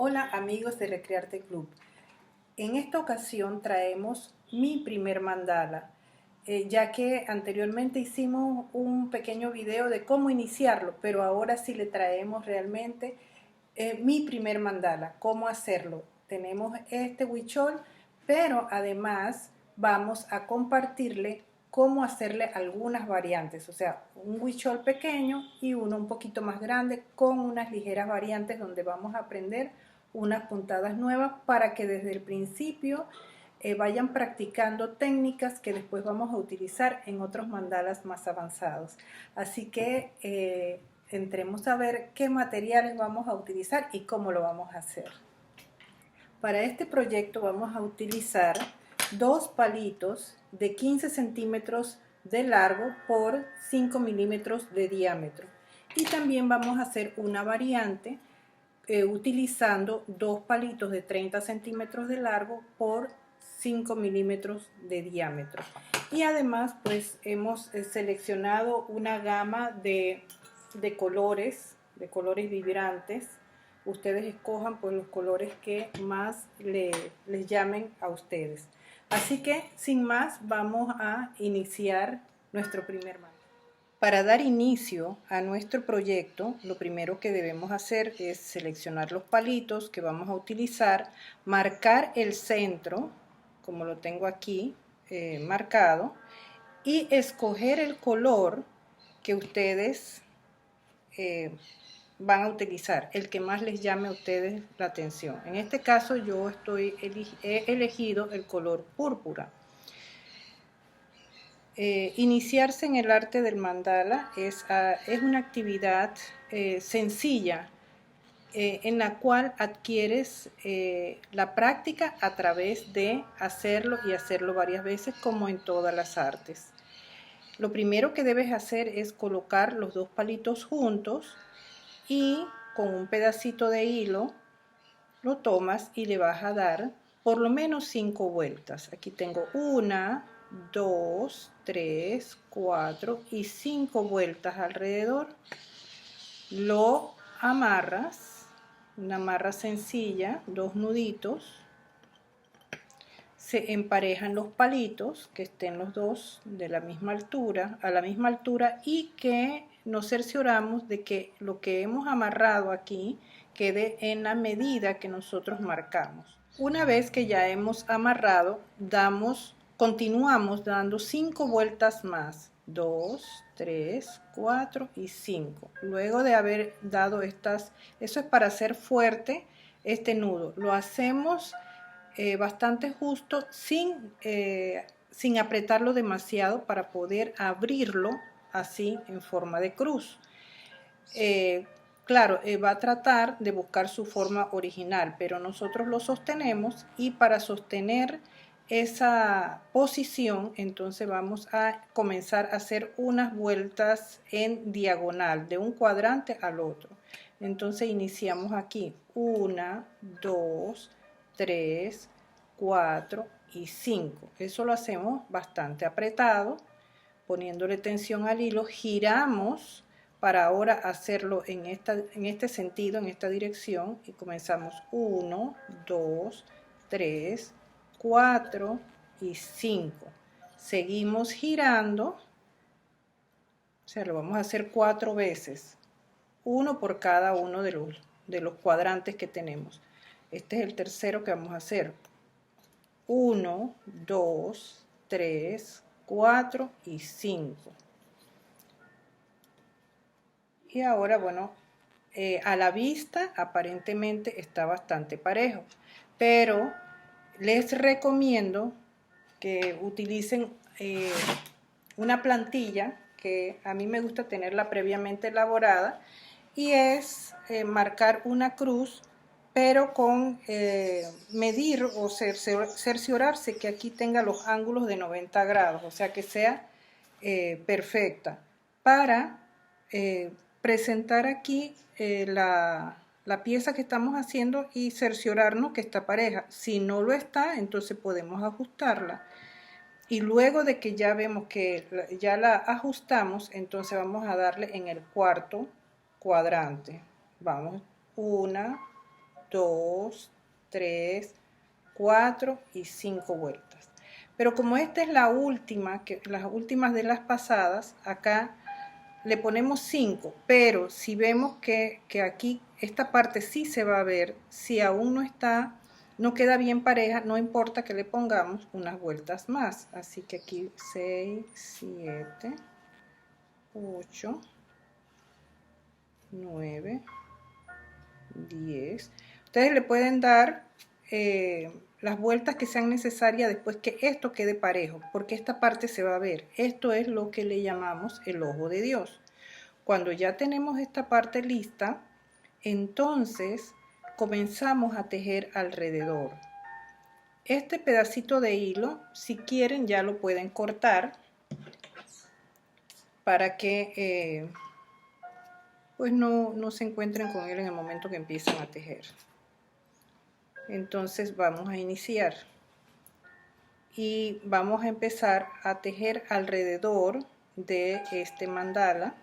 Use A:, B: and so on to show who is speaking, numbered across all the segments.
A: Hola amigos de Recrearte Club. En esta ocasión traemos mi primer mandala, ya que anteriormente hicimos un pequeño video de cómo iniciarlo, pero ahora sí le traemos realmente mi primer mandala, cómo hacerlo. Tenemos este huichol, pero además vamos a compartirle cómo hacerle algunas variantes, o sea, un huichol pequeño y uno un poquito más grande con unas ligeras variantes donde vamos a aprender unas puntadas nuevas para que desde el principio vayan practicando técnicas que después vamos a utilizar en otros mandalas más avanzados. Así que entremos a ver qué materiales vamos a utilizar y cómo lo vamos a hacer. Para este proyecto vamos a utilizar dos palitos de 15 centímetros de largo por 5 milímetros de diámetro. Y también vamos a hacer una variante utilizando dos palitos de 30 centímetros de largo por 5 milímetros de diámetro. Y además pues hemos seleccionado una gama de colores vibrantes. Ustedes escojan pues los colores que más les llamen a ustedes. Así que sin más vamos a iniciar nuestro primer mandala. Para dar inicio a nuestro proyecto, lo primero que debemos hacer es seleccionar los palitos que vamos a utilizar, marcar el centro, como lo tengo aquí marcado, y escoger el color que ustedes van a utilizar, el que más les llame a ustedes la atención. En este caso yo he elegido el color púrpura. Iniciarse en el arte del mandala es una actividad sencilla en la cual adquieres la práctica a través de hacerlo y hacerlo varias veces, como en todas las artes. Lo primero que debes hacer es colocar los dos palitos juntos y con un pedacito de hilo lo tomas y le vas a dar por lo menos 5 vueltas. Aquí tengo 1, 2, 3, 4 y 5 vueltas alrededor. Lo amarras, una amarra sencilla, 2 nuditos. Se emparejan los palitos, que estén los dos de la misma altura, a la misma altura, y que nos cercioramos de que lo que hemos amarrado aquí quede en la medida que nosotros marcamos. Una vez que ya hemos amarrado, continuamos dando 5 vueltas más, 2, 3, 4 y 5. Luego de haber dado eso es para hacer fuerte este nudo. Lo hacemos bastante justo sin apretarlo demasiado para poder abrirlo así en forma de cruz. Claro, va a tratar de buscar su forma original, pero nosotros lo sostenemos y para sostener esa posición entonces vamos a comenzar a hacer unas vueltas en diagonal de un cuadrante al otro. Entonces iniciamos aquí 1, 2, 3, 4 y 5. Eso lo hacemos bastante apretado, poniéndole tensión al hilo. Giramos para ahora hacerlo en este sentido, en esta dirección, y comenzamos 1, 2, 3, 4 y 5. Seguimos girando, o sea, lo vamos a hacer 4 veces, uno por cada uno de los cuadrantes que tenemos. Este es el tercero que vamos a hacer. 1, 2, 3, 4 y 5. Y ahora, bueno, a la vista aparentemente está bastante parejo, pero les recomiendo que utilicen una plantilla que a mí me gusta tenerla previamente elaborada, y es marcar una cruz, pero con medir o cerciorarse que aquí tenga los ángulos de 90 grados, o sea que sea perfecta, para presentar aquí la pieza que estamos haciendo y cerciorarnos que está pareja. Si no lo está, entonces podemos ajustarla. Y luego de que ya vemos que ya la ajustamos, entonces vamos a darle en el cuarto cuadrante. Vamos, 1, 2, 3, 4 y 5 vueltas. Pero como esta es la última, las últimas de las pasadas, acá le ponemos 5, pero si vemos que aquí esta parte sí se va a ver, si aún no queda bien pareja, no importa que le pongamos unas vueltas más. Así que aquí 6, 7, 8, 9, 10. Ustedes le pueden dar las vueltas que sean necesarias después que esto quede parejo, porque esta parte se va a ver. Esto es lo que le llamamos el ojo de Dios. Cuando ya tenemos esta parte lista, entonces comenzamos a tejer alrededor. Este pedacito de hilo, si quieren, ya lo pueden cortar para que pues no se encuentren con él en el momento que empiezan a tejer. Entonces vamos a iniciar y vamos a empezar a tejer alrededor de este mandala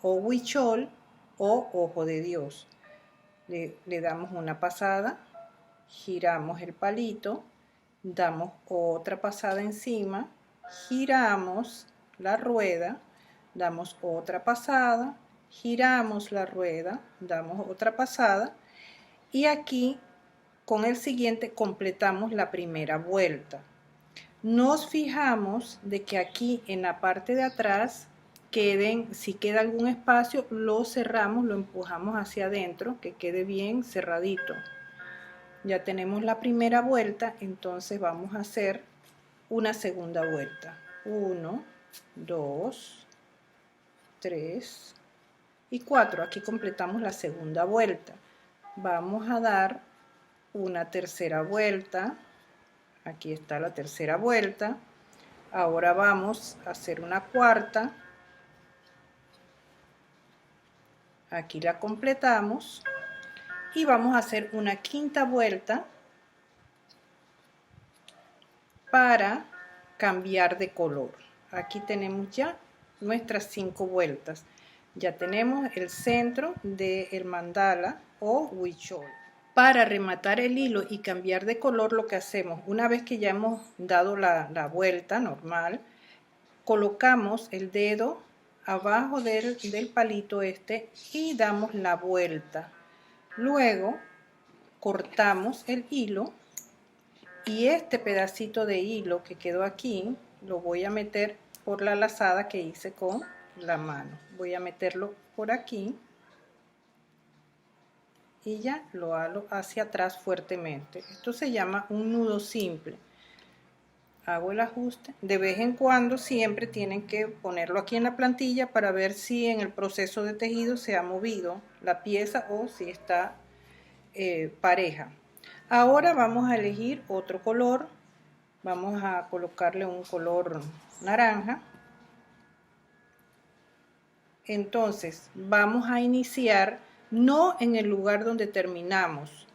A: o huichol o ojo de Dios. Le damos una pasada, giramos el palito, damos otra pasada encima, giramos la rueda, damos otra pasada, giramos la rueda, damos otra pasada y aquí con el siguiente completamos la primera vuelta. Nos fijamos de que aquí en la parte de atrás si queda algún espacio, lo cerramos, lo empujamos hacia adentro, que quede bien cerradito. Ya tenemos la primera vuelta, entonces vamos a hacer una segunda vuelta. 1, 2, 3 y 4. Aquí completamos la segunda vuelta. Vamos a dar una tercera vuelta. Aquí está la tercera vuelta. Ahora vamos a hacer una cuarta. Aquí la completamos y vamos a hacer una quinta vuelta para cambiar de color. Aquí tenemos ya nuestras 5 vueltas. Ya tenemos el centro del mandala o huichol. Para rematar el hilo y cambiar de color, lo que hacemos, una vez que ya hemos dado la vuelta normal, colocamos el dedo abajo del palito este y damos la vuelta. Luego cortamos el hilo y este pedacito de hilo que quedó aquí lo voy a meter por la lazada que hice con la mano. Voy a meterlo por aquí y ya lo halo hacia atrás fuertemente. Esto se llama un nudo simple. Hago el ajuste. De vez en cuando siempre tienen que ponerlo aquí en la plantilla para ver si en el proceso de tejido se ha movido la pieza o si está pareja. Ahora vamos a elegir otro color. Vamos a colocarle un color naranja. Entonces vamos a iniciar no en el lugar donde terminamos,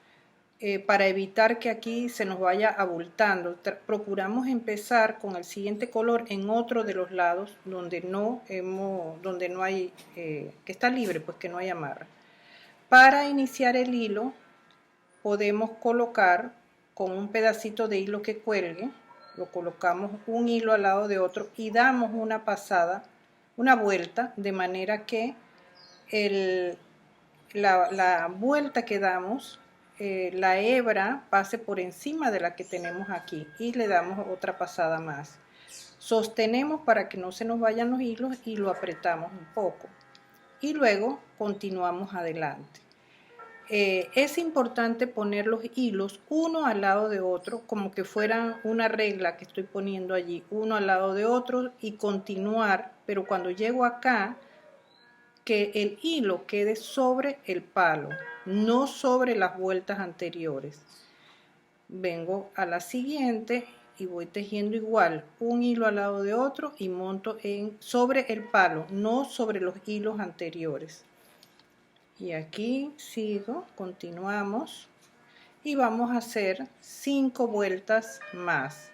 A: para evitar que aquí se nos vaya abultando. Procuramos empezar con el siguiente color en otro de los lados donde no hay, que está libre, pues que no hay amarre. Para iniciar el hilo podemos colocar con un pedacito de hilo que cuelgue, lo colocamos un hilo al lado de otro y damos una pasada, una vuelta, de manera que la vuelta que damos, la hebra pase por encima de la que tenemos aquí y le damos otra pasada más. Sostenemos para que no se nos vayan los hilos y lo apretamos un poco y luego continuamos adelante. Es importante poner los hilos uno al lado de otro, como que fueran una regla que estoy poniendo allí, uno al lado de otro, y continuar, pero cuando llego acá, que el hilo quede sobre el palo, no sobre las vueltas anteriores. Vengo a la siguiente y voy tejiendo igual, un hilo al lado de otro y monto sobre el palo, no sobre los hilos anteriores. Y aquí sigo, continuamos y vamos a hacer 5 vueltas más.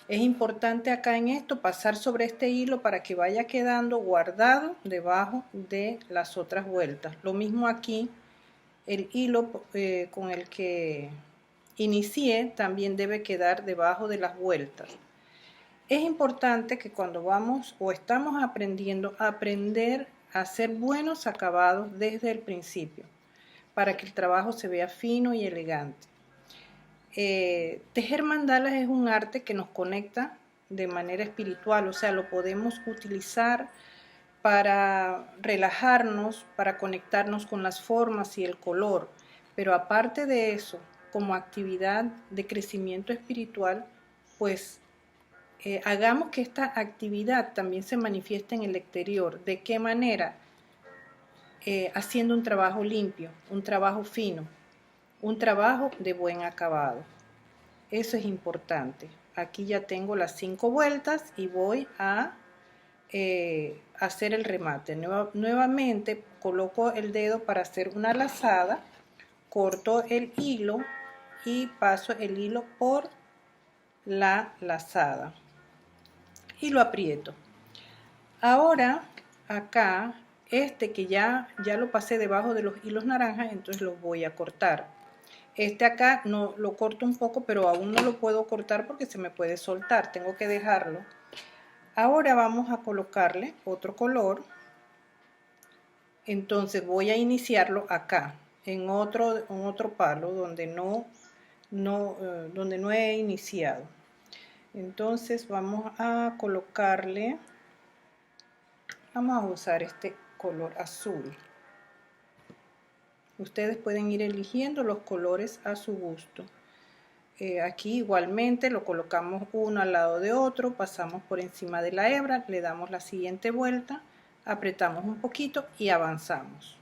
A: Es importante acá en esto pasar sobre este hilo para que vaya quedando guardado debajo de las otras vueltas. Lo mismo aquí el hilo con el que inicié también debe quedar debajo de las vueltas. Es importante que cuando vamos o estamos aprendiendo, aprender a hacer buenos acabados desde el principio, para que el trabajo se vea fino y elegante. Tejer mandalas es un arte que nos conecta de manera espiritual, o sea, lo podemos utilizar para relajarnos, para conectarnos con las formas y el color, pero aparte de eso, como actividad de crecimiento espiritual, pues hagamos que esta actividad también se manifieste en el exterior. ¿De qué manera? Haciendo un trabajo limpio, un trabajo fino, un trabajo de buen acabado. Eso es importante. Aquí ya tengo las 5 vueltas y voy a hacer el remate. Nuevamente coloco el dedo para hacer una lazada, corto el hilo y paso el hilo por la lazada y lo aprieto. Ahora acá este que ya lo pasé debajo de los hilos naranjas, entonces los voy a cortar. Este acá no lo corto un poco, pero aún no lo puedo cortar porque se me puede soltar, tengo que dejarlo. Ahora vamos a colocarle otro color. Entonces voy a iniciarlo acá, en otro palo donde donde no he iniciado. Entonces vamos a colocarle, vamos a usar este color azul. Ustedes pueden ir eligiendo los colores a su gusto. Aquí igualmente lo colocamos uno al lado de otro, pasamos por encima de la hebra, le damos la siguiente vuelta, apretamos un poquito y avanzamos.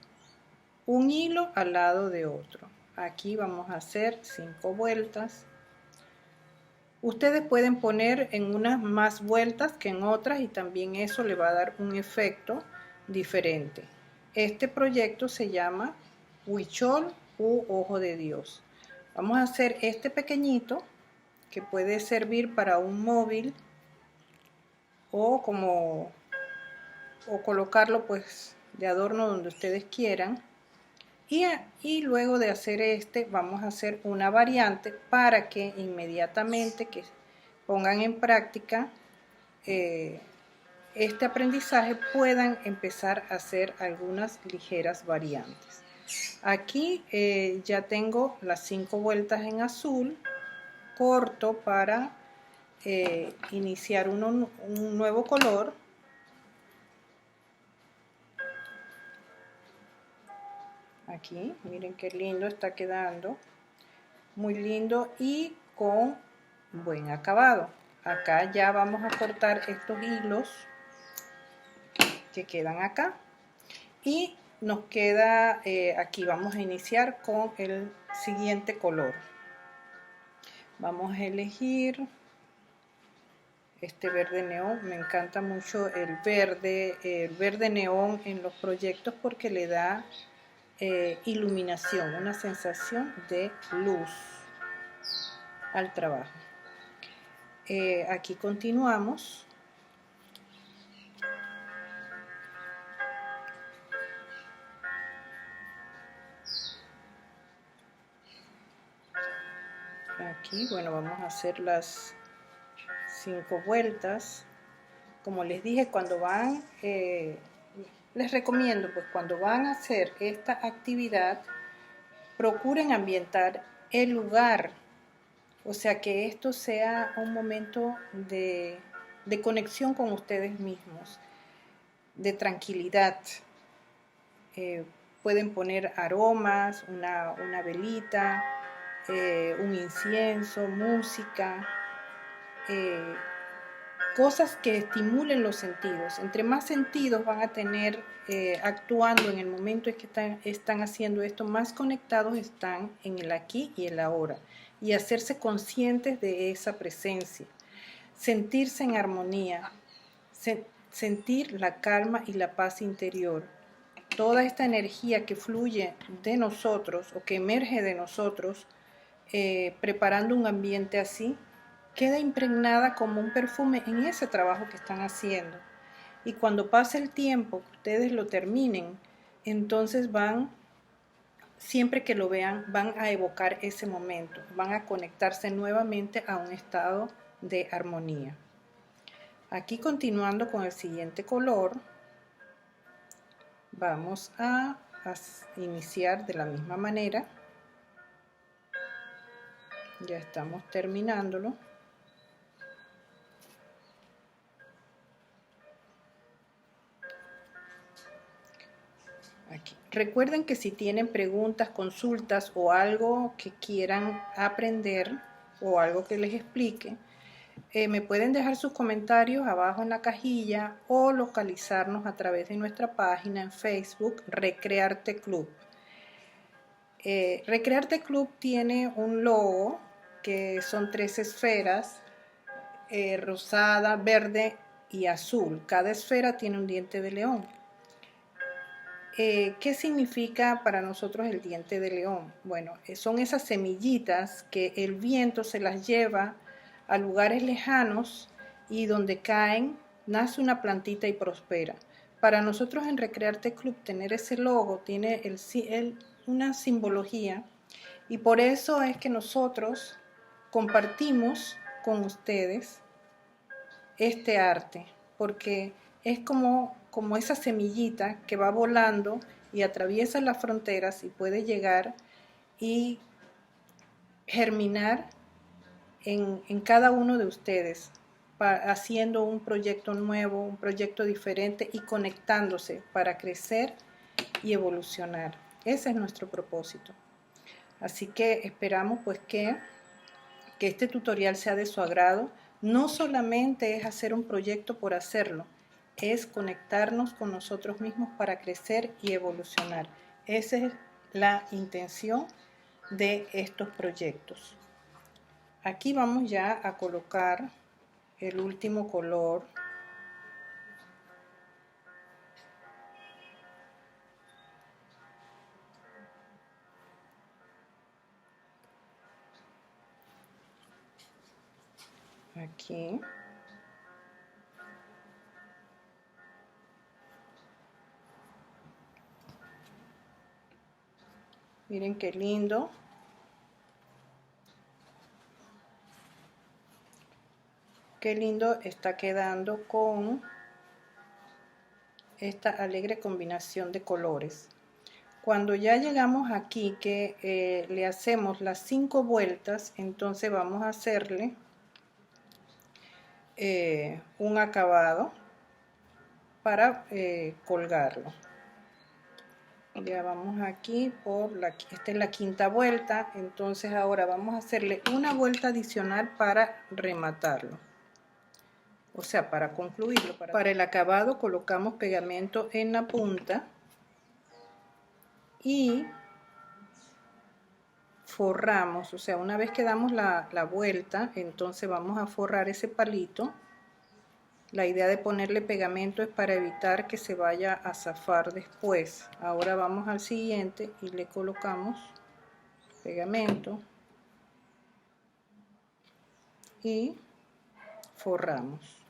A: Un hilo al lado de otro. Aquí vamos a hacer 5 vueltas. Ustedes pueden poner en unas más vueltas que en otras y también eso le va a dar un efecto diferente. Este proyecto se llama Huichol u Ojo de Dios. Vamos a hacer este pequeñito que puede servir para un móvil o colocarlo pues de adorno donde ustedes quieran. Y luego de hacer este vamos a hacer una variante para que inmediatamente que pongan en práctica este aprendizaje puedan empezar a hacer algunas ligeras variantes. Aquí ya tengo las 5 vueltas en azul, corto para iniciar un nuevo color. Aquí, miren qué lindo está quedando, muy lindo y con buen acabado. Acá ya vamos a cortar estos hilos que quedan acá y nos queda, aquí vamos a iniciar con el siguiente color. Vamos a elegir este verde neón. Me encanta mucho el verde neón en los proyectos porque le da iluminación, una sensación de luz al trabajo. Aquí continuamos. Aquí, bueno, vamos a hacer las 5 vueltas. Como les dije, cuando van, les recomiendo, pues cuando van a hacer esta actividad, procuren ambientar el lugar. O sea, que esto sea un momento de conexión con ustedes mismos, de tranquilidad. Pueden poner aromas, una velita, un incienso, música, cosas que estimulen los sentidos. Entre más sentidos van a tener actuando en el momento en que están haciendo esto, más conectados están en el aquí y el ahora. Y hacerse conscientes de esa presencia. Sentirse en armonía, sentir la calma y la paz interior. Toda esta energía que fluye de nosotros o que emerge de nosotros, preparando un ambiente así, queda impregnada como un perfume en ese trabajo que están haciendo. Y cuando pase el tiempo, que ustedes lo terminen, entonces van siempre que lo vean van a evocar ese momento, van a conectarse nuevamente a un estado de armonía. Aquí continuando con el siguiente color, vamos a iniciar de la misma manera. Ya estamos terminándolo. Aquí. Recuerden que si tienen preguntas, consultas o algo que quieran aprender o algo que les explique, me pueden dejar sus comentarios abajo en la cajilla o localizarnos a través de nuestra página en Facebook, Recrearte Club. Recrearte Club tiene un logo que son 3 esferas, rosada, verde y azul. Cada esfera tiene un diente de león. ¿Qué significa para nosotros el diente de león? Bueno, son esas semillitas que el viento se las lleva a lugares lejanos y donde caen, nace una plantita y prospera. Para nosotros en Recrearte Club tener ese logo tiene una simbología y por eso es que nosotros compartimos con ustedes este arte, porque es como esa semillita que va volando y atraviesa las fronteras y puede llegar y germinar en cada uno de ustedes, haciendo un proyecto nuevo, un proyecto diferente y conectándose para crecer y evolucionar. Ese es nuestro propósito. Así que esperamos pues que este tutorial sea de su agrado. No solamente es hacer un proyecto por hacerlo, es conectarnos con nosotros mismos para crecer y evolucionar. Esa es la intención de estos proyectos. Aquí vamos ya a colocar el último color. Aquí. Miren qué lindo. Qué lindo está quedando con esta alegre combinación de colores. Cuando ya llegamos aquí que le hacemos las 5 vueltas, entonces vamos a hacerle un acabado para colgarlo. Ya vamos aquí esta es la 5ª vuelta, entonces ahora vamos a hacerle una vuelta adicional para rematarlo. O sea, para concluirlo. Para el acabado colocamos pegamento en la punta y forramos, o sea, una vez que damos la vuelta, entonces vamos a forrar ese palito. La idea de ponerle pegamento es para evitar que se vaya a zafar después. Ahora vamos al siguiente y le colocamos pegamento y forramos.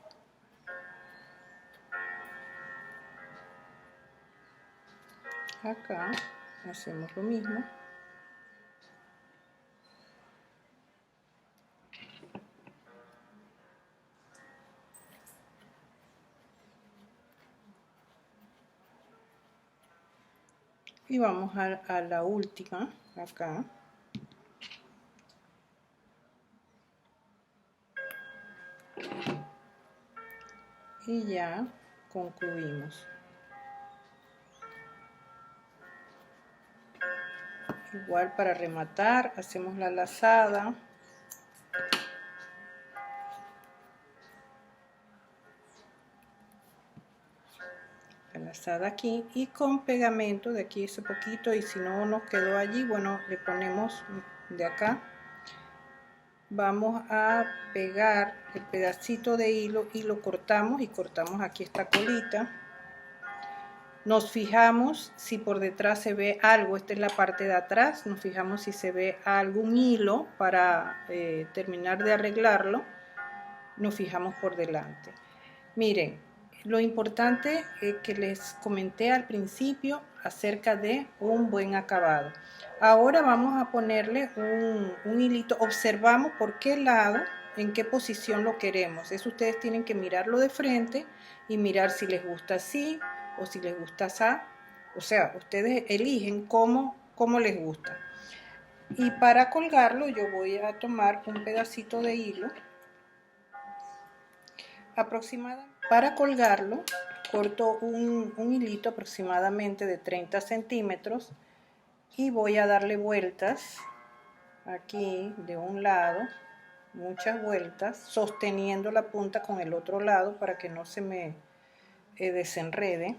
A: Acá hacemos lo mismo. Y vamos a la última, acá. Y ya concluimos. Igual para rematar, hacemos la lazada. La lazada aquí y con pegamento de aquí ese poquito, y si no nos quedó allí, bueno, le ponemos de acá. Vamos a pegar el pedacito de hilo y lo cortamos, y cortamos aquí esta colita. Nos fijamos si por detrás se ve algo, esta es la parte de atrás, nos fijamos si se ve algún hilo para terminar de arreglarlo, nos fijamos por delante. Miren, lo importante que les comenté al principio, acerca de un buen acabado. Ahora vamos a ponerle un hilito. Observamos por qué lado, en qué posición lo queremos. Eso ustedes tienen que mirarlo de frente y mirar si les gusta así o si les gusta así. O sea, ustedes eligen cómo les gusta. Y para colgarlo yo voy a tomar un pedacito de hilo aproximadamente. Para colgarlo corto un hilito aproximadamente de 30 centímetros y voy a darle vueltas aquí de un lado, muchas vueltas, sosteniendo la punta con el otro lado para que no se me desenrede.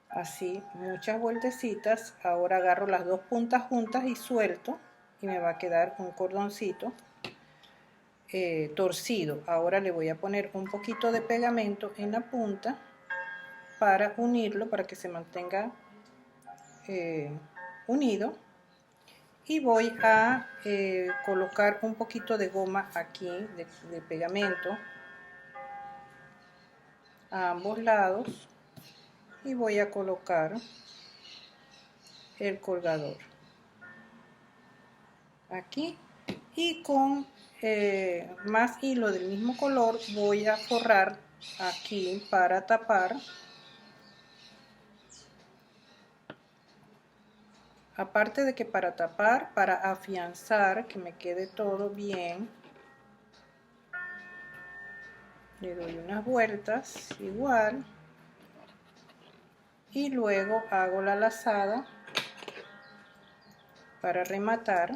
A: Así, muchas vueltecitas. Ahora agarro las dos puntas juntas y suelto y me va a quedar un cordoncito torcido. Ahora le voy a poner un poquito de pegamento en la punta para unirlo, para que se mantenga unido, y voy a colocar un poquito de goma aquí de pegamento a ambos lados y voy a colocar el colgador aquí, y con más hilo del mismo color voy a forrar aquí para tapar. Aparte de que para tapar, para afianzar que me quede todo bien, le doy unas vueltas igual y luego hago la lazada para rematar.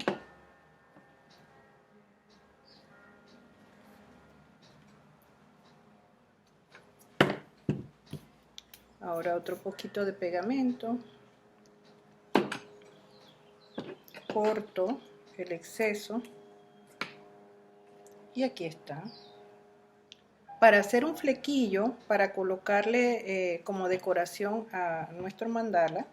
A: Ahora otro poquito de pegamento, corto el exceso y aquí está. Para hacer un flequillo, para colocarle como decoración a nuestro mandala,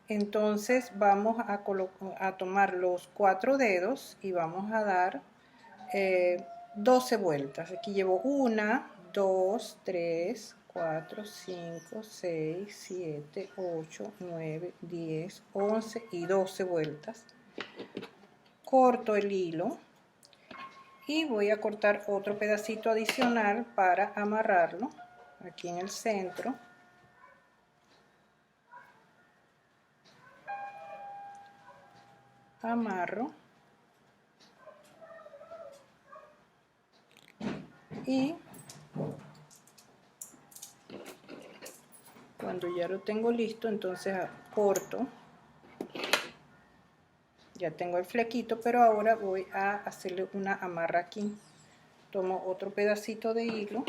A: entonces vamos a tomar los 4 dedos y vamos a dar 12 vueltas. Aquí llevo 1, 2, 3, 4, 5, 6, 7, 8, 9, 10, 11 y 12 vueltas. Corto el hilo y voy a cortar otro pedacito adicional para amarrarlo aquí en el centro. Amarro y cuando ya lo tengo listo, entonces corto. Ya tengo el flequito, pero ahora voy a hacerle una amarra aquí. Tomo otro pedacito de hilo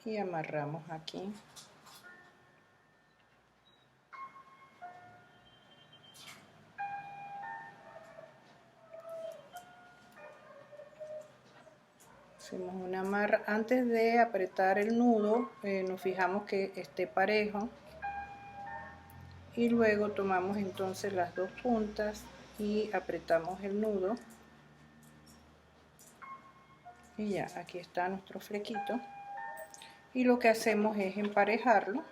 A: y amarramos aquí. Hacemos una amarra. Antes de apretar el nudo, nos fijamos que esté parejo. Y luego tomamos entonces las dos puntas y apretamos el nudo. Y ya, aquí está nuestro flequito. Y lo que hacemos es emparejarlo.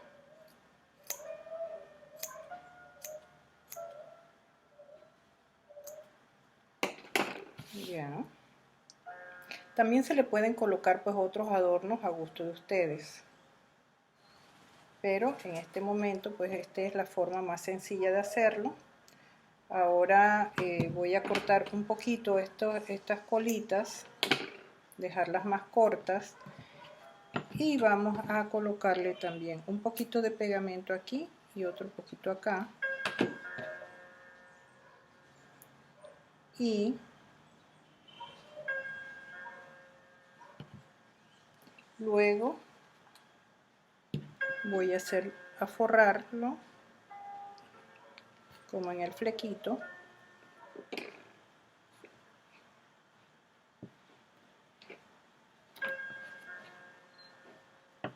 A: Ya. También se le pueden colocar pues otros adornos a gusto de ustedes. Pero en este momento pues esta es la forma más sencilla de hacerlo. Ahora voy a cortar un poquito estas colitas, dejarlas más cortas, y vamos a colocarle también un poquito de pegamento aquí y otro poquito acá, y luego voy a forrarlo como en el flequito.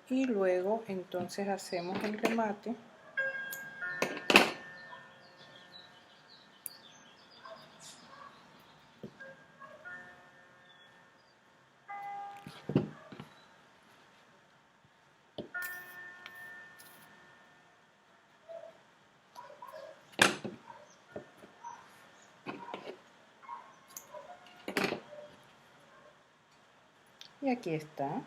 A: Y luego entonces hacemos el remate. Y aquí está.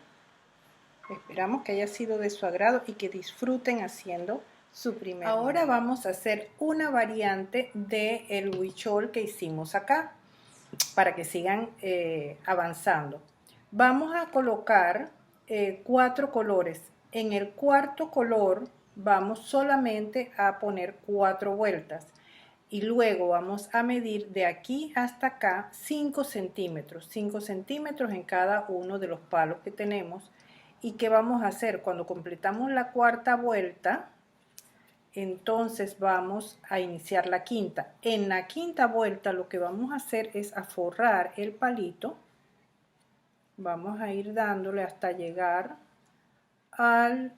A: Esperamos que haya sido de su agrado y que disfruten haciendo su primer. Ahora vamos a hacer una variante del huichol que hicimos acá para que sigan avanzando. Vamos a colocar 4 colores. En el cuarto color vamos solamente a poner 4 vueltas. Y luego vamos a medir de aquí hasta acá 5 centímetros. 5 centímetros en cada uno de los palos que tenemos. ¿Y qué vamos a hacer? Cuando completamos la cuarta vuelta, entonces vamos a iniciar la quinta. En la quinta vuelta lo que vamos a hacer es a forrar el palito. Vamos a ir dándole hasta llegar a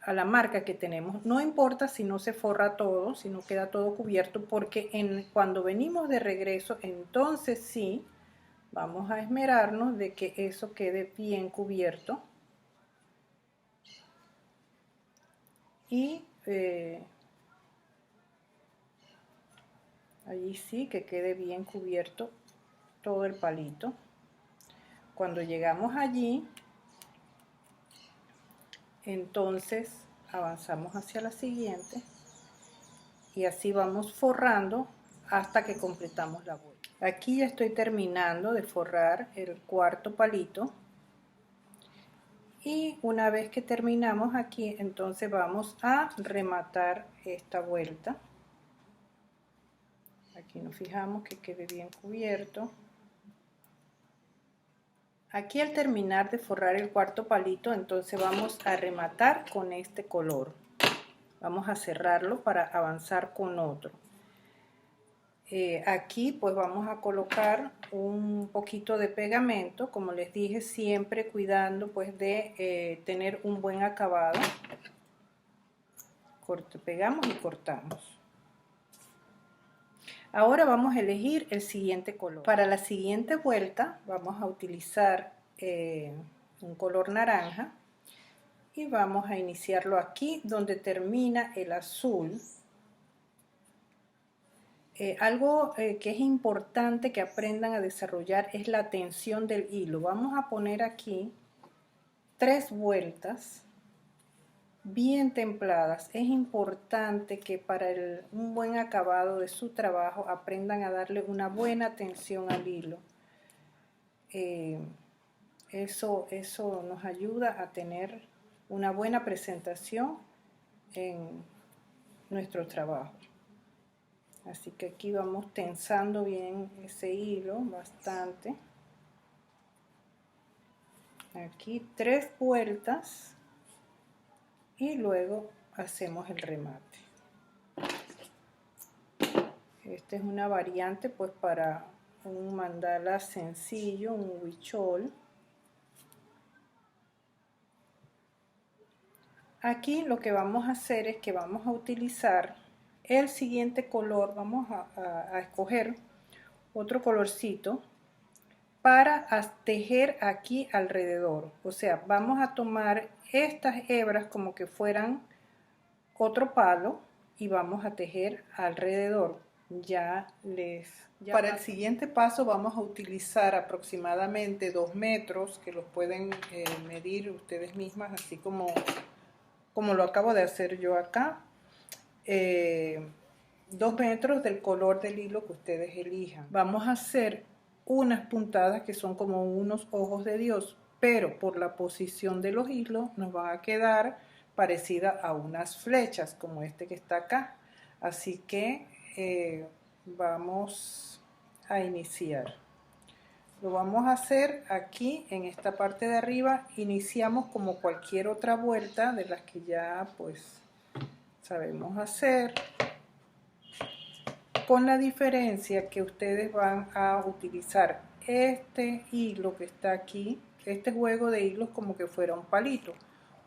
A: la marca que tenemos. No importa si no se forra todo, si no queda todo cubierto, porque cuando venimos de regreso, entonces sí, vamos a esmerarnos de que eso quede bien cubierto. Y allí sí que quede bien cubierto todo el palito. Cuando llegamos allí, entonces avanzamos hacia la siguiente y así vamos forrando hasta que completamos la vuelta. Aquí ya estoy terminando de forrar el cuarto palito y una vez que terminamos aquí, entonces vamos a rematar esta vuelta. Aquí nos fijamos que quede bien cubierto. Aquí al terminar de forrar el cuarto palito, entonces vamos a rematar con este color. Vamos a cerrarlo para avanzar con otro. Aquí pues vamos a colocar un poquito de pegamento, como les dije, siempre cuidando pues de tener un buen acabado. Pegamos y cortamos. Ahora vamos a elegir el siguiente color. Para la siguiente vuelta vamos a utilizar un color naranja y vamos a iniciarlo aquí donde termina el azul. Algo que es importante que aprendan a desarrollar es la tensión del hilo. Vamos a poner aquí 3 vueltas bien templadas. Es importante que para un buen acabado de su trabajo aprendan a darle una buena tensión al hilo. Eso nos ayuda a tener una buena presentación en nuestro trabajo. Así que aquí vamos tensando bien ese hilo bastante. Aquí 3 vueltas y luego hacemos el remate. Esta es una variante pues para un mandala sencillo, un huichol. Aquí lo que vamos a hacer es que vamos a utilizar el siguiente color. Vamos a escoger otro colorcito para tejer aquí alrededor. O sea, vamos a tomar estas hebras como que fueran otro palo y vamos a tejer alrededor. Para el siguiente paso vamos a utilizar aproximadamente 2 metros, que los pueden medir ustedes mismas, así como lo acabo de hacer yo acá. 2 metros del color del hilo que ustedes elijan. Vamos a hacer unas puntadas que son como unos ojos de Dios, pero por la posición de los hilos nos van a quedar parecida a unas flechas como este que está acá. Así que vamos a iniciar. Lo vamos a hacer aquí en esta parte de arriba. Iniciamos como cualquier otra vuelta de las que ya pues sabemos hacer, con la diferencia que ustedes van a utilizar este hilo que está aquí, este juego de hilos, como que fuera un palito.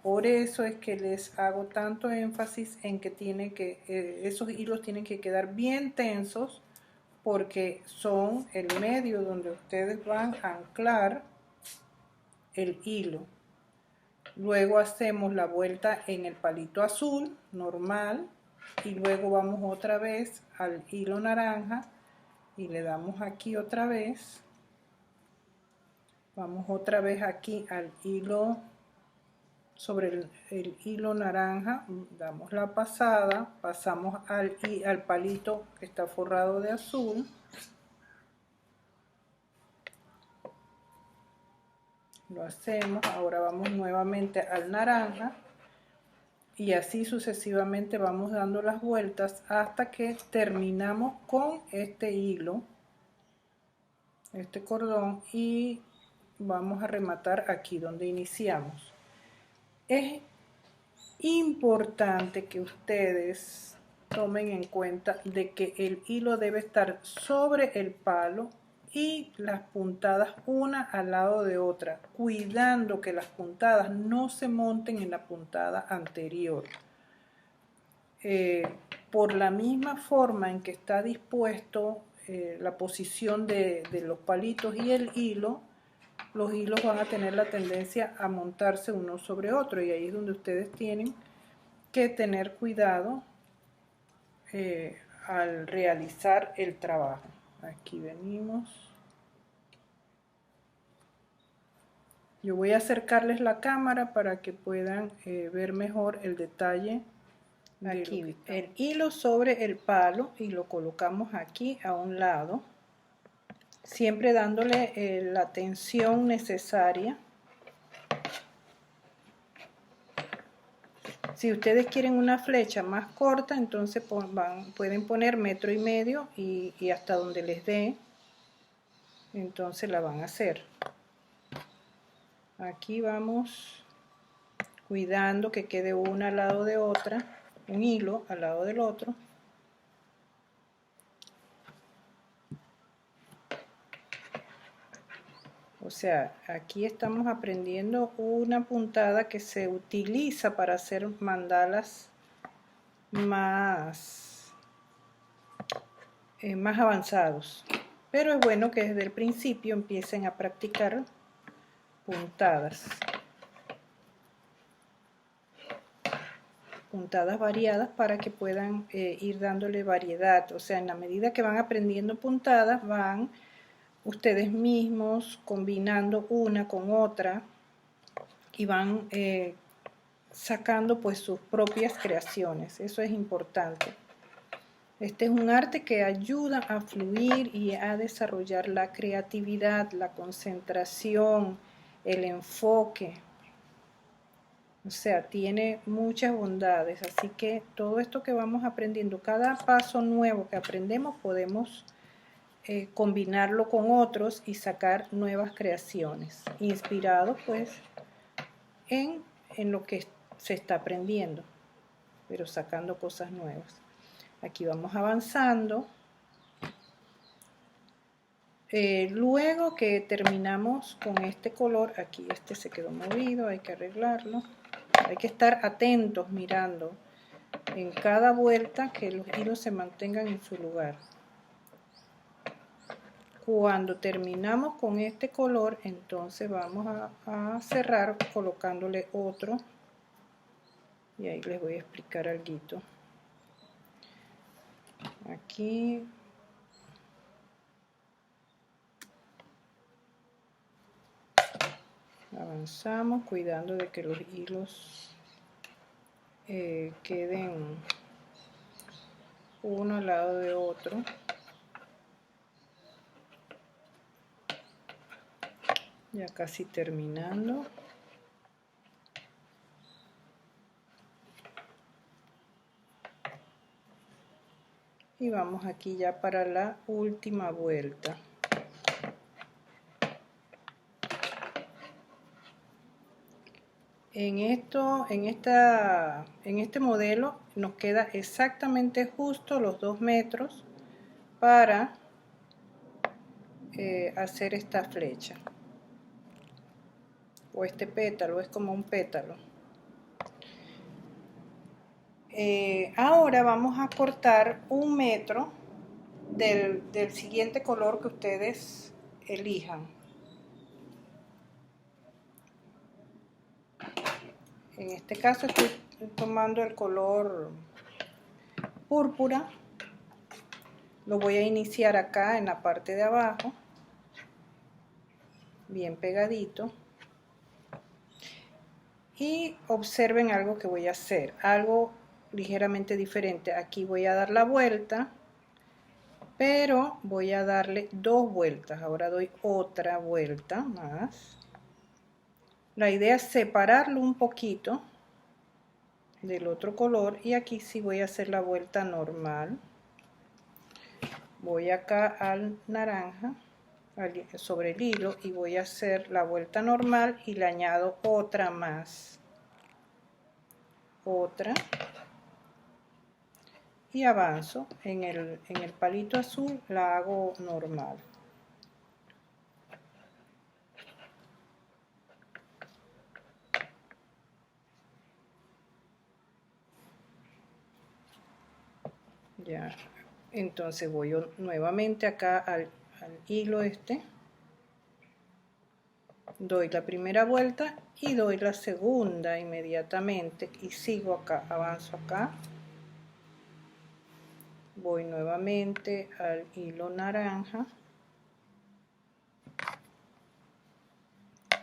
A: Por eso es que les hago tanto énfasis en que esos hilos tienen que quedar bien tensos, porque son el medio donde ustedes van a anclar el hilo. Luego hacemos la vuelta en el palito azul normal y luego vamos otra vez al hilo naranja y le damos aquí otra vez Vamos otra vez aquí al hilo, sobre el hilo naranja, damos la pasada, pasamos al palito que está forrado de azul. Lo hacemos, ahora vamos nuevamente al naranja y así sucesivamente vamos dando las vueltas hasta que terminamos con este hilo, este cordón, y vamos a rematar aquí donde iniciamos. Es importante que ustedes tomen en cuenta de que el hilo debe estar sobre el palo y las puntadas una al lado de otra, cuidando que las puntadas no se monten en la puntada anterior. Por la misma forma en que está dispuesto la posición de los palitos y el hilo, los hilos van a tener la tendencia a montarse uno sobre otro, y ahí es donde ustedes tienen que tener cuidado al realizar el trabajo. Aquí venimos. Yo voy a acercarles la cámara para que puedan ver mejor el detalle. Aquí el hilo sobre el palo y lo colocamos aquí a un lado, siempre dándole la tensión necesaria. Si ustedes quieren una flecha más corta, entonces pueden poner 1,5 metros y hasta donde les dé, entonces la van a hacer. Aquí vamos cuidando que quede una al lado de otra, un hilo al lado del otro. O sea, aquí estamos aprendiendo una puntada que se utiliza para hacer mandalas más avanzados. Pero es bueno que desde el principio empiecen a practicar puntadas variadas para que puedan ir dándole variedad. O sea, en la medida que van aprendiendo puntadas, van ustedes mismos combinando una con otra y van sacando pues sus propias creaciones. Eso es importante. Este es un arte que ayuda a fluir y a desarrollar la creatividad, la concentración, el enfoque. O sea, tiene muchas bondades. Así que todo esto que vamos aprendiendo, cada paso nuevo que aprendemos, podemos combinarlo con otros y sacar nuevas creaciones, inspirados pues en lo que se está aprendiendo, pero sacando cosas nuevas. Aquí vamos avanzando. Luego que terminamos con este color, aquí este se quedó movido, hay que arreglarlo. Hay que estar atentos mirando en cada vuelta que los hilos se mantengan en su lugar. Cuando terminamos con este color, entonces vamos a cerrar colocándole otro. Y ahí les voy a explicar algo. Aquí avanzamos cuidando de que los hilos queden uno al lado de otro. Ya casi terminando. Y vamos aquí ya para la última vuelta. En este modelo nos queda exactamente justo los 2 metros para hacer esta flecha. O este pétalo, es como un pétalo. Ahora vamos a cortar 1 metro del siguiente color que ustedes elijan. En este caso estoy tomando el color púrpura. Lo voy a iniciar acá en la parte de abajo. bien pegadito. Y observen algo que voy a hacer, algo ligeramente diferente. Aquí voy a dar la vuelta, pero voy a darle 2 vueltas. Ahora doy otra vuelta más. La idea es separarlo un poquito del otro color, y aquí sí voy a hacer la vuelta normal. Voy acá al naranja, sobre el hilo, y voy a hacer la vuelta normal y le añado otra más, otra, y avanzo en el palito azul, la hago normal. Ya, entonces voy nuevamente acá al hilo este, doy la primera vuelta y doy la segunda inmediatamente, y sigo acá, avanzo acá, voy nuevamente al hilo naranja,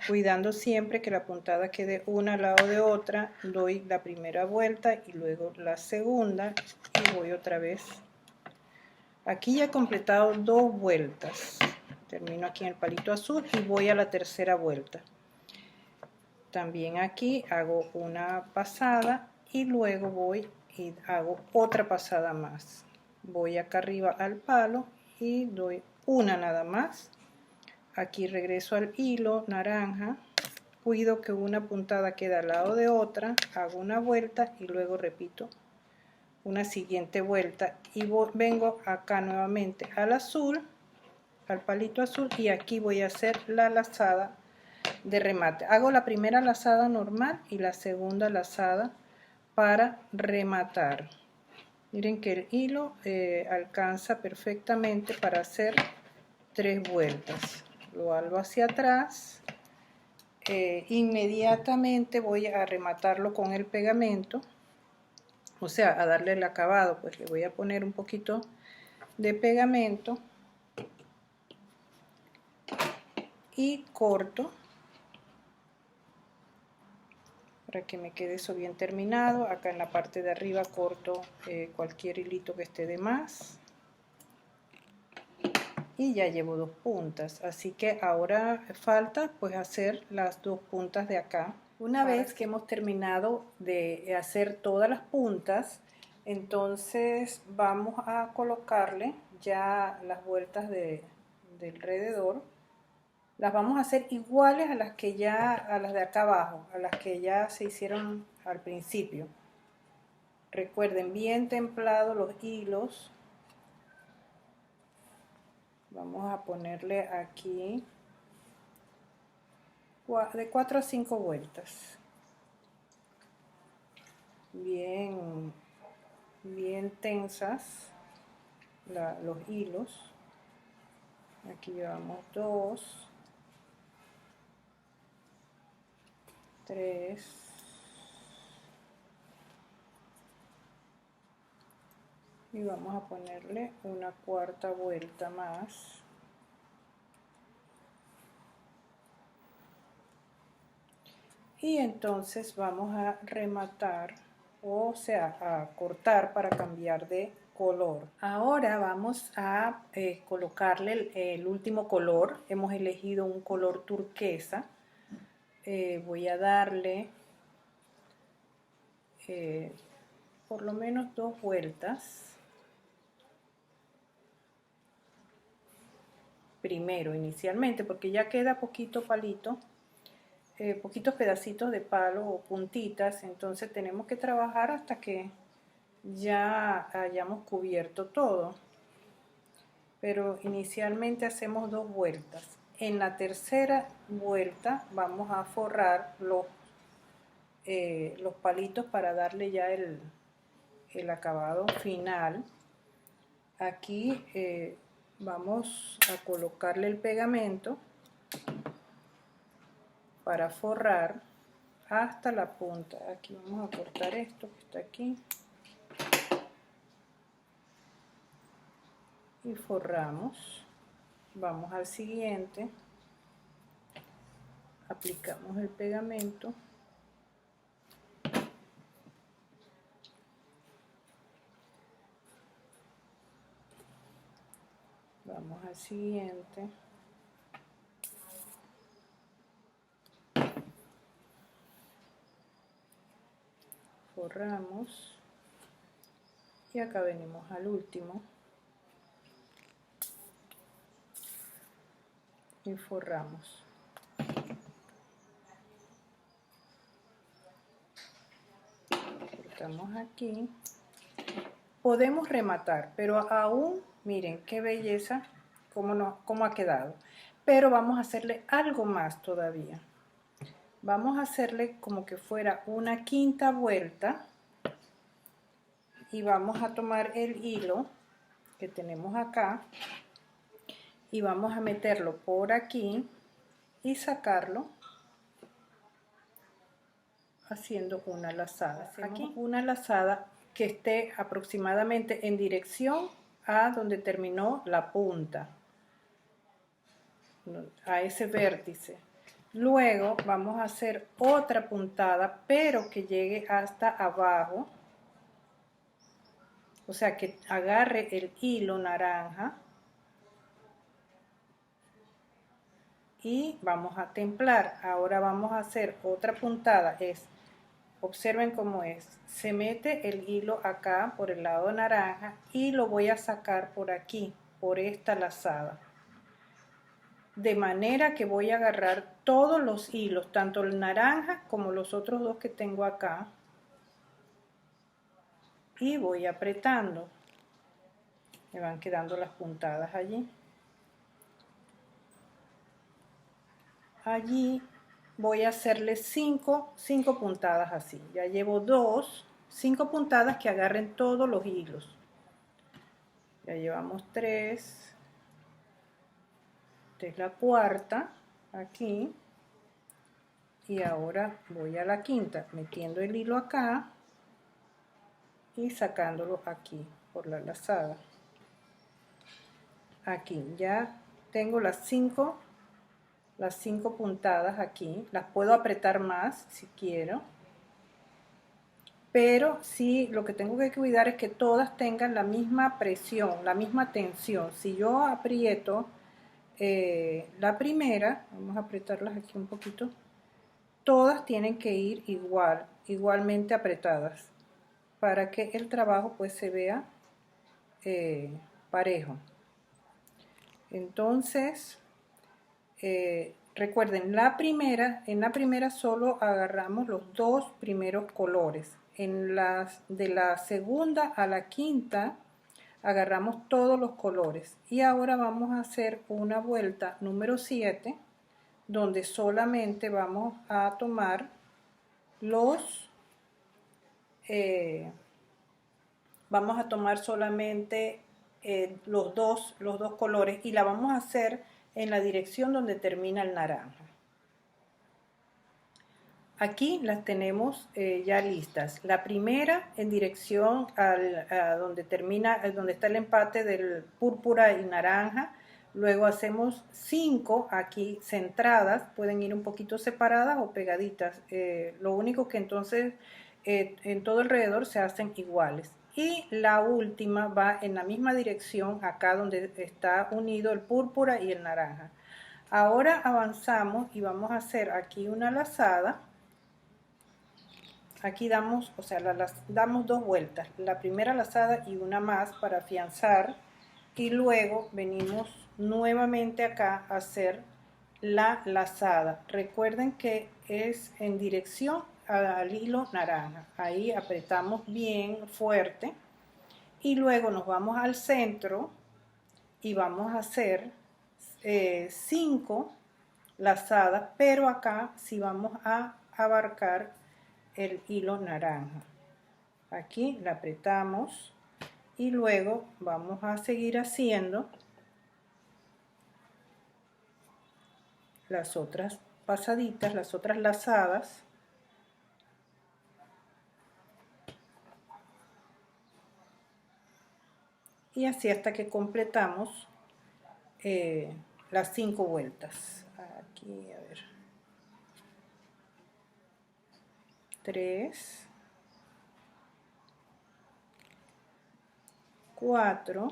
A: cuidando siempre que la puntada quede una al lado de otra. Doy la primera vuelta y luego la segunda, y voy otra vez. Aquí ya he completado 2 vueltas, termino aquí en el palito azul y voy a la tercera vuelta. También aquí hago una pasada y luego voy y hago otra pasada más. Voy acá arriba al palo y doy una nada más. Aquí regreso al hilo naranja, cuido que una puntada quede al lado de otra, hago una vuelta y luego repito una siguiente vuelta, y vengo acá nuevamente al azul, al palito azul, y aquí voy a hacer la lazada de remate. Hago la primera lazada normal y la segunda lazada para rematar. Miren que el hilo alcanza perfectamente para hacer 3 vueltas. Lo algo hacia atrás, inmediatamente voy a rematarlo con el pegamento, o sea, a darle el acabado. Pues le voy a poner un poquito de pegamento y corto para que me quede eso bien terminado. Acá en la parte de arriba corto cualquier hilito que esté de más, y ya llevo 2 puntas, así que ahora falta pues hacer las 2 puntas de acá. Una vez que hemos terminado de hacer todas las puntas, entonces vamos a colocarle ya las vueltas de alrededor. Las vamos a hacer iguales a las de acá abajo, a las que ya se hicieron al principio. Recuerden, bien templados los hilos. Vamos a ponerle aquí de 4 a 5 vueltas. Bien tensas los hilos. Aquí llevamos 2, 3, y vamos a ponerle una cuarta vuelta más. Y entonces vamos a rematar, o sea, a cortar para cambiar de color. Ahora vamos a colocarle el último color. Hemos elegido un color turquesa. Voy a darle por lo menos 2 vueltas. Primero, inicialmente, porque ya queda poquito palito, poquitos pedacitos de palo o puntitas, entonces tenemos que trabajar hasta que ya hayamos cubierto todo. Pero inicialmente hacemos 2 vueltas. En la tercera vuelta vamos a forrar los palitos para darle ya el acabado final. Aquí vamos a colocarle el pegamento para forrar hasta la punta. Aquí vamos a cortar esto que está aquí y forramos. Vamos al siguiente. aplicamos el pegamento. Vamos al siguiente. Forramos. Y acá venimos al último. Y forramos. Cortamos aquí. Podemos rematar, pero aún, miren qué belleza, cómo ha quedado. Pero vamos a hacerle algo más todavía. Vamos a hacerle como que fuera una quinta vuelta. Y vamos a tomar el hilo que tenemos acá. Y vamos a meterlo por aquí y sacarlo haciendo una lazada. Aquí una lazada que esté aproximadamente en dirección a donde terminó la punta, a ese vértice. Luego vamos a hacer otra puntada, pero que llegue hasta abajo, o sea que agarre el hilo naranja. Y vamos a templar. Ahora vamos a hacer otra puntada. Observen cómo es. Se mete el hilo acá por el lado naranja y lo voy a sacar por aquí, por esta lazada. De manera que voy a agarrar todos los hilos, tanto el naranja como los otros dos que tengo acá. Y voy apretando. Me van quedando las puntadas allí. Allí voy a hacerle 5 puntadas así. Ya llevo 5 puntadas que agarren todos los hilos. Ya llevamos 3. Esta es la cuarta aquí. Y ahora voy a la quinta, metiendo el hilo acá y sacándolo aquí por la lazada. Aquí ya tengo las 5 puntadas aquí. Las puedo apretar más si quiero, pero sí, lo que tengo que cuidar es que todas tengan la misma presión, la misma tensión. Si yo aprieto la primera, vamos a apretarlas aquí un poquito, todas tienen que ir igualmente apretadas, para que el trabajo pues se vea parejo. Entonces, recuerden, en la primera solo agarramos los 2 primeros colores. De la segunda a la quinta agarramos todos los colores. Y ahora vamos a hacer una vuelta número 7, donde solamente vamos a tomar vamos a tomar solamente los dos colores, y la vamos a hacer en la dirección donde termina el naranja. Aquí las tenemos ya listas. La primera en dirección a donde donde está el empate del púrpura y naranja. Luego hacemos 5 aquí centradas, pueden ir un poquito separadas o pegaditas. Lo único que entonces en todo alrededor se hacen iguales. Y la última va en la misma dirección acá donde está unido el púrpura y el naranja. Ahora avanzamos y vamos a hacer aquí una lazada. Aquí damos, o sea, damos 2 vueltas, la primera lazada y una más para afianzar, y luego venimos nuevamente acá a hacer la lazada. Recuerden que es en dirección al hilo naranja. Ahí apretamos bien fuerte y luego nos vamos al centro y vamos a hacer 5 lazadas, pero acá sí vamos a abarcar el hilo naranja. Aquí la apretamos y luego vamos a seguir haciendo las otras pasaditas, las otras lazadas. Y así hasta que completamos las 5 vueltas. Aquí, a ver. 3, 4,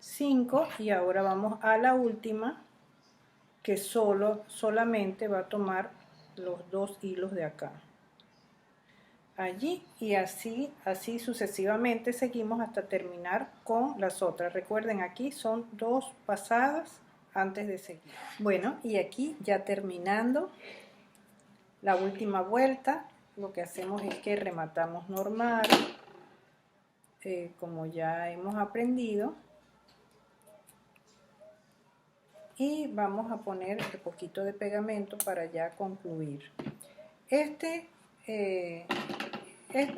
A: 5 y ahora vamos a la última, que solamente va a tomar los 2 hilos de acá, allí, y así sucesivamente seguimos hasta terminar con las otras. Recuerden, aquí son 2 pasadas antes de seguir. Bueno, y aquí ya terminando la última vuelta, lo que hacemos es que rematamos normal, como ya hemos aprendido, y vamos a poner un poquito de pegamento para ya concluir. Este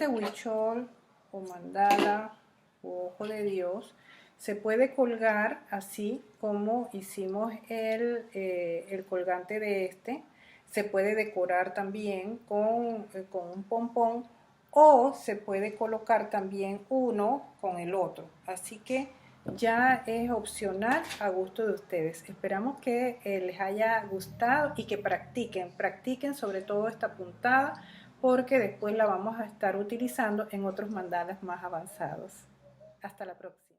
A: huichol o mandala o ojo de Dios se puede colgar así como hicimos el colgante de este. Se puede decorar también con un pompón, o se puede colocar también uno con el otro. Así que ya es opcional, a gusto de ustedes. Esperamos que les haya gustado y que practiquen sobre todo esta puntada, porque después la vamos a estar utilizando en otros mandalas más avanzados. Hasta la próxima.